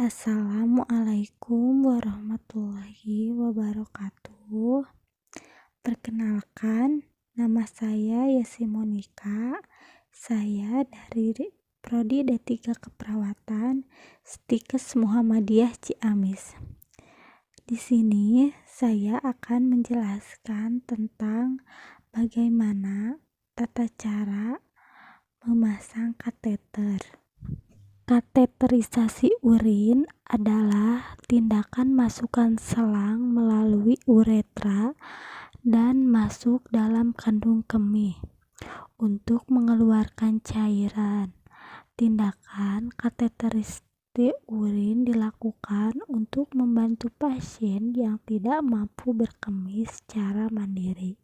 Assalamualaikum warahmatullahi wabarakatuh. Perkenalkan, nama saya Yesi Monika. Saya dari Prodi D3 Keperawatan Stikes Muhammadiyah Ciamis. Di sini saya akan menjelaskan tentang bagaimana tata cara memasang kateter. Kateterisasi urin adalah tindakan masukkan selang melalui uretra dan masuk dalam kandung kemih untuk mengeluarkan cairan. Tindakan kateterisasi urin dilakukan untuk membantu pasien yang tidak mampu berkemih secara mandiri,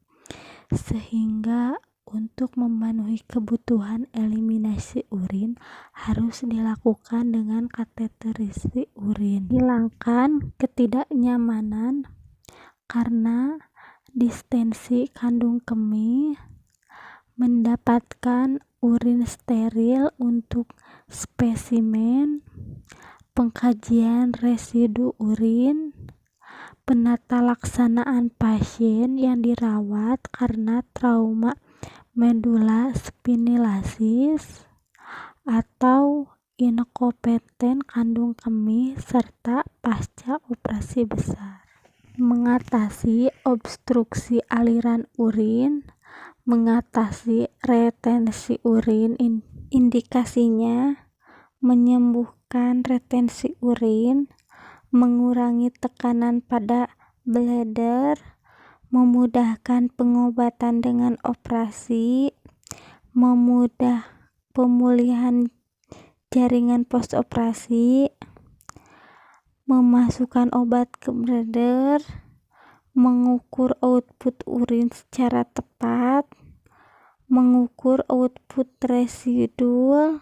sehingga untuk memenuhi kebutuhan eliminasi urin harus dilakukan dengan kateterisasi urin. Hilangkan ketidaknyamanan karena distensi kandung kemih, mendapatkan urin steril untuk spesimen, pengkajian residu urin, penata laksanaan pasien yang dirawat karena trauma medula spinalasis atau inkompeten kandung kemih serta pasca operasi besar. Mengatasi obstruksi aliran urin, mengatasi retensi urin. Indikasinya menyembuhkan retensi urin, mengurangi tekanan pada bladder, memudahkan pengobatan dengan operasi, memudah pemulihan jaringan postoperasi, memasukkan obat ke bladder, mengukur output urin secara tepat, mengukur output residual,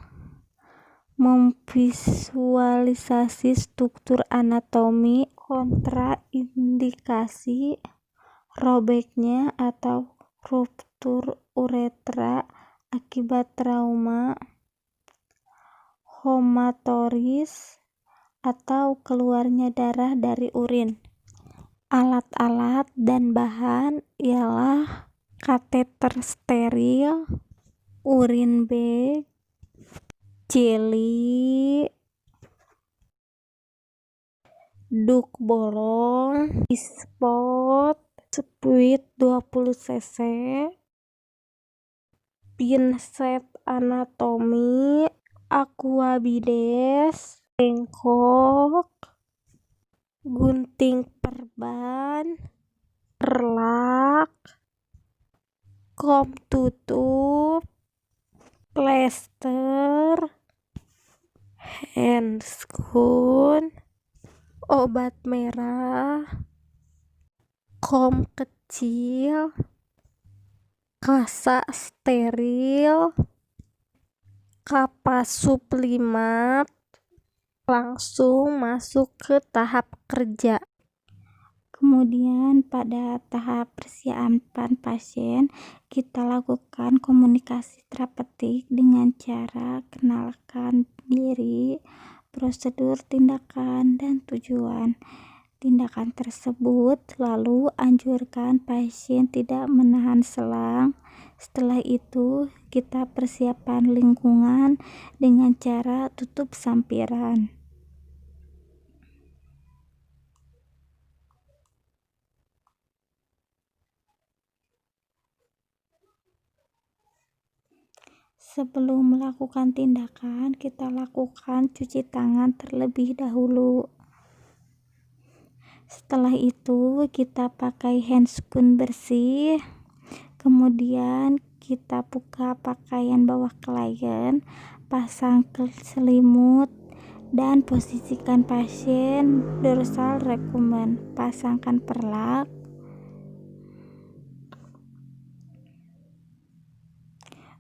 memvisualisasi struktur anatomi, kontraindikasi robeknya atau ruptur uretra akibat trauma, hematoris atau keluarnya darah dari urin. Alat-alat dan bahan ialah kateter steril, urin bag, jeli, duk bolong, spot, spuit 20 cc, pinset anatomi, aquabides, bengkok, gunting perban, perlak, kom tutup, plester, handscoon, obat merah, kom kecil, kasa steril, kapas sublimat. Langsung masuk ke tahap kerja. Kemudian pada tahap persiapan pasien, kita lakukan komunikasi terapeutik dengan cara kenalkan diri, prosedur tindakan, dan tujuan tindakan tersebut. Lalu anjurkan pasien tidak menahan selang. Setelah itu kita persiapan lingkungan dengan cara tutup sampiran. Sebelum melakukan tindakan, kita lakukan cuci tangan terlebih dahulu. Setelah itu kita pakai handscoon bersih. Kemudian kita buka pakaian bawah klien, pasang selimut, dan posisikan pasien dorsal recumbent. Pasangkan perlak.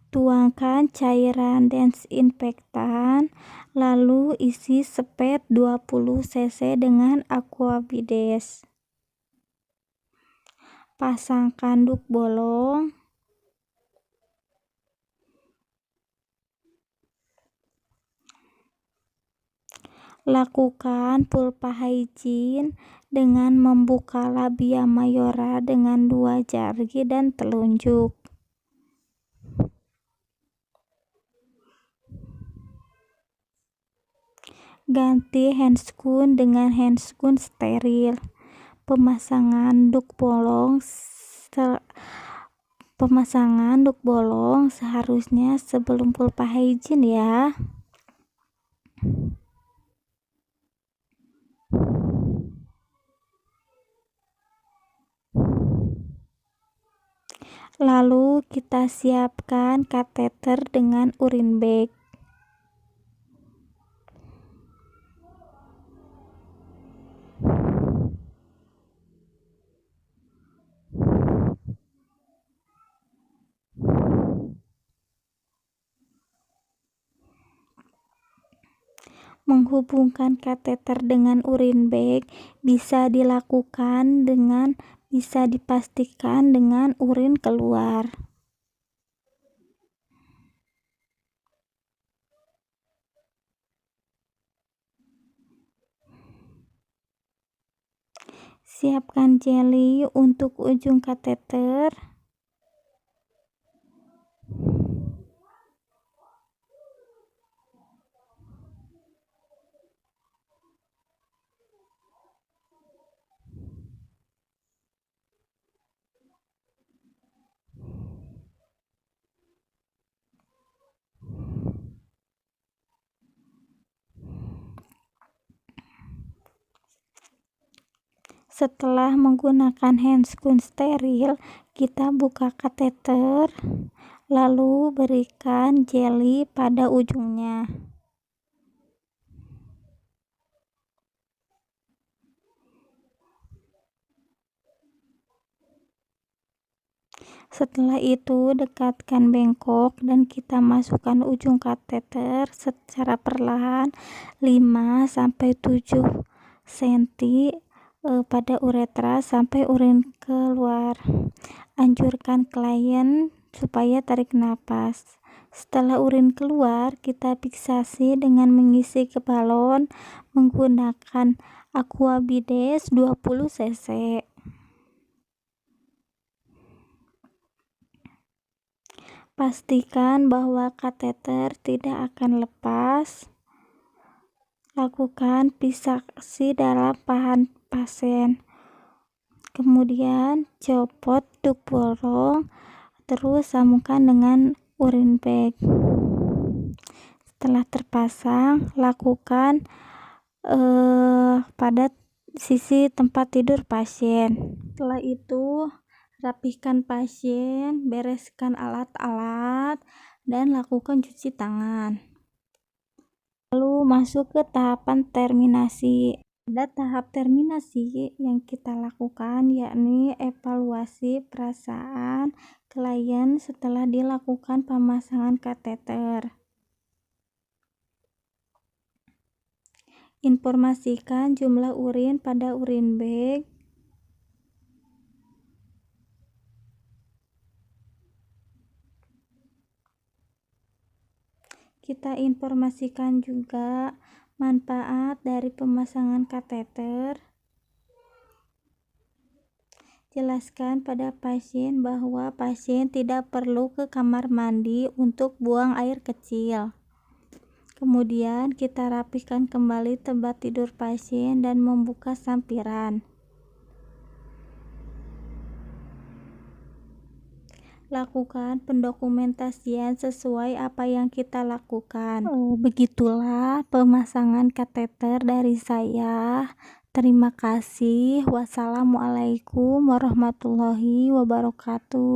Tuangkan cairan desinfektan, lalu isi spet 20 cc dengan aquabides. Pasangkan duk bolong. Lakukan pulpa hygiene dengan membuka labia mayora dengan 2 jari dan telunjuk. Ganti handscoon dengan handscoon steril. Pemasangan duk bolong seharusnya sebelum pulpa hygiene ya. Lalu kita siapkan kateter dengan urine bag. Menghubungkan kateter dengan urine bag bisa dipastikan dengan urin keluar. Siapkan jeli untuk ujung kateter. Setelah menggunakan handscoon steril, kita buka kateter, lalu berikan jeli pada ujungnya. Setelah itu dekatkan bengkok dan kita masukkan ujung kateter secara perlahan 5-7 cm pada uretra sampai urin keluar. Anjurkan klien supaya tarik napas. Setelah urin keluar, kita fiksasi dengan mengisi ke balon menggunakan aqua bides 20 cc. Pastikan bahwa kateter tidak akan lepas. Lakukan fiksasi dalam paha pasien. Kemudian copot duk bolong, terus sambungkan dengan urine bag. Setelah terpasang, lakukan pada sisi tempat tidur pasien. Setelah itu rapihkan pasien, bereskan alat-alat, dan lakukan cuci tangan. Lalu masuk ke tahapan terminasi. Pada tahap terminasi yang kita lakukan yakni evaluasi perasaan klien setelah dilakukan pemasangan kateter. Informasikan jumlah urin pada urine bag. Kita informasikan juga manfaat dari pemasangan kateter. Jelaskan pada pasien bahwa pasien tidak perlu ke kamar mandi untuk buang air kecil. Kemudian kita rapihkan kembali tempat tidur pasien dan membuka sampiran. Lakukan pendokumentasian sesuai apa yang kita lakukan. Begitulah pemasangan kateter dari saya. Terima kasih. Wassalamualaikum warahmatullahi wabarakatuh.